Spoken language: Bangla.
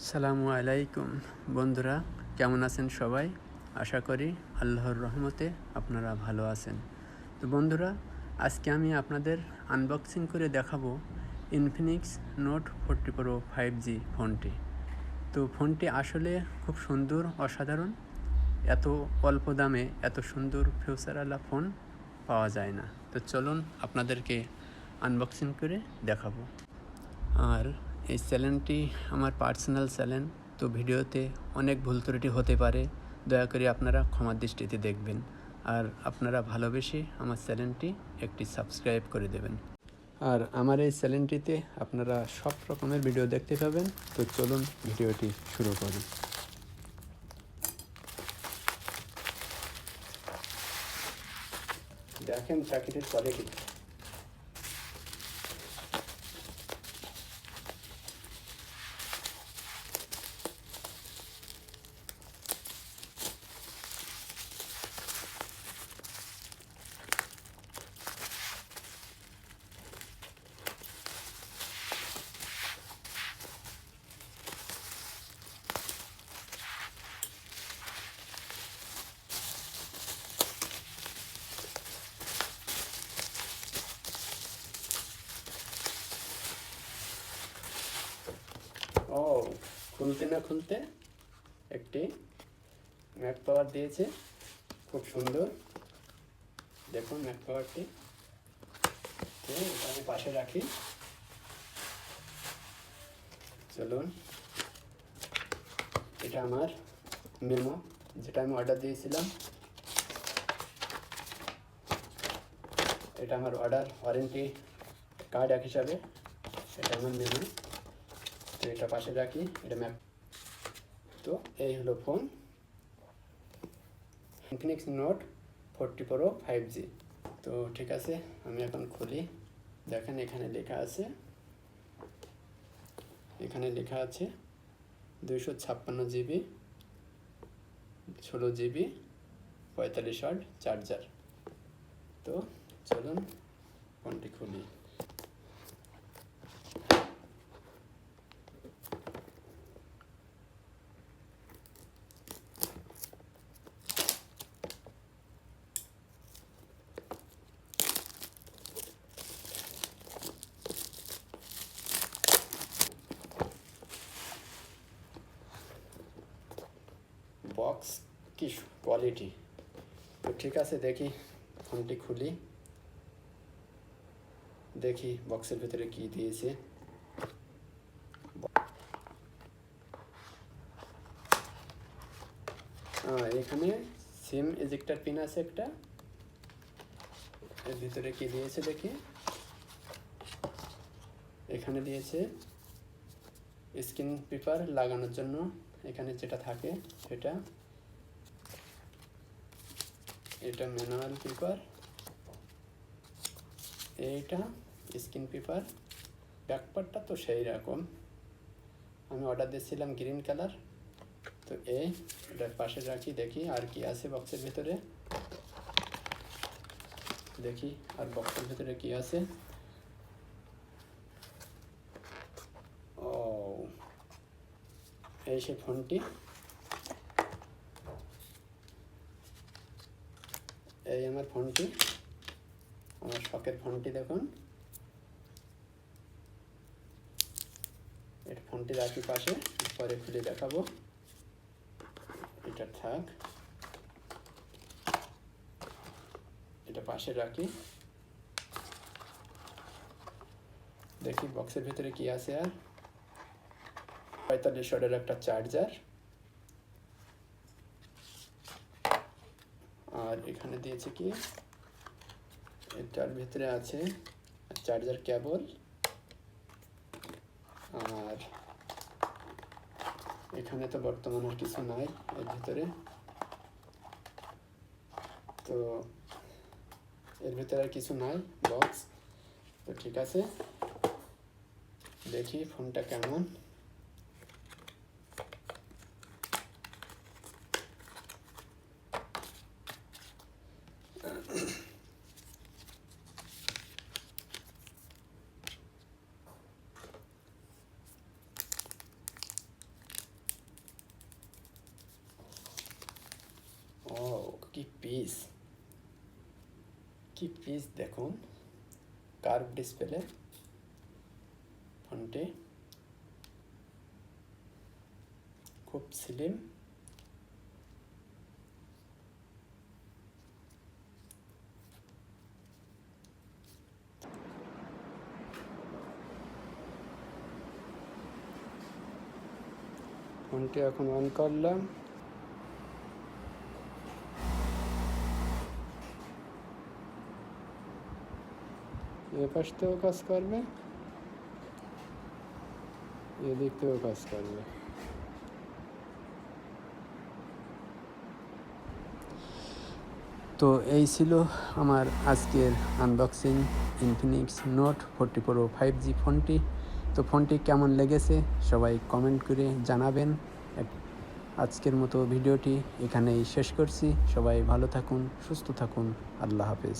সালামু আলাইকুম বন্ধুরা, কেমন আছেন সবাই? আশা করি আল্লাহর রহমতে আপনারা ভালো আছেন। তো বন্ধুরা, আজকে আমি আপনাদের আনবক্সিং করে দেখাবো ইনফিনিক্স নোট 40 প্রো 5G ফোনটি। তো ফোনটি আসলে খুব সুন্দর, অসাধারণ। এত অল্প দামে এত সুন্দর ফিউচারওয়ালা ফোন পাওয়া যায় না। তো চলুন আপনাদেরকে আনবক্সিং করে দেখাবো। আর এই চ্যানেলটি আমার পার্সোনাল চ্যানেল, তো ভিডিওতে অনেক ভুল ত্রুটি হতে পারে, দয়া করে আপনারা ক্ষমার দৃষ্টিতে দেখবেন। আর আপনারা ভালোবেসে আমার চ্যানেলটি একটি সাবস্ক্রাইব করে দেবেন। আর আমার এই চ্যানেলটিতে আপনারা সব রকমের ভিডিও দেখতে পাবেন। তো চলুন ভিডিওটি শুরু করি। দেখেন প্যাকেটের কোয়ালিটি। ও, খুলতে না খুলতে একটি ম্যাক পাওয়ার দিয়েছে, খুব সুন্দর। দেখুন ম্যাক পাওয়ারটি, আমি পাশে রাখি। চলুন, এটা আমার মেমো, যেটা আমি অর্ডার দিয়েছিলাম। এটা আমার অর্ডার ওয়ারেন্টি কার্ড এক হিসাবে, এটা আমার মেমো। তো এটা পাশে রাখি, এটা ম্যাপ। তো এই হলো phone, Infinix note 40 pro 5G। তো ঠিক আছে, আমি এখন খুলি। দেখেন এখানে লেখা আছে, 256 GB, 16 GB, 45 ওয়াট চার্জার। তো চলুন ফোনটি খুলি। বক্স কি কোয়ালিটি! তো ঠিক আছে, দেখি ফোনটি খুলি, দেখি বক্সের ভিতরে কি দিয়েছে। এখানে সিম এজেক্টার পিন আছে একটা। এর ভিতরে কি দিয়েছে দেখি। এখানে দিয়েছে স্ক্রিন পেপার লাগানোর জন্য, এখানে যেটা থাকে সেটা। এটা ম্যানুয়াল পেপার, এইটা স্ক্রিন পেপার। ব্যাকপার্টটা তো সেই রকম, আমি অর্ডার দিয়েছিলাম গ্রিন কালার। তো এটার পাশে রাখি, দেখি আর কি আছে বক্সের ভিতরে। দেখি আর বক্সের ভিতরে কি আছে। ও, এই সে ফোনটি। এই আমার ফোনটি, আমার শখের ফোনটি। দেখুন, এটা ফোনটি রাখি পাশে, পরে খুলে দেখাবো। এটা থাক, এটা পাশে রাখি। দেখি বক্সের ভিতরে কি আছে। আর 45 ওয়াটের একটা চার্জার, আর এখানে দিয়েছে কি, এটার ভিতরে আছে চার্জার কেবল। আর এখানে তো বর্তমানে আর কিছু নাই এর ভিতরে। তো এর ভিতরে আর কিছু নাই বক্স। তো ঠিক আছে, দেখি ফোনটা কেমন। কি পিস দেখুন, কার্ভ ডিসপ্লে ফোনটি খুব স্লিম। ফোনটি এখন অন করলাম। এ পাশ থেকেও কাজ করবে, এদিক থেকেও কাজ করবে। তো এই ছিল আমার আজকের unboxing Infinix note 40 pro 5G ফোনটি। তো ফোনটি কেমন লেগেছে সবাই কমেন্ট করে জানাবেন। আজকের মতো ভিডিওটি এখানেই শেষ করছি। সবাই ভালো থাকুন, সুস্থ থাকুন। আল্লাহ হাফেজ।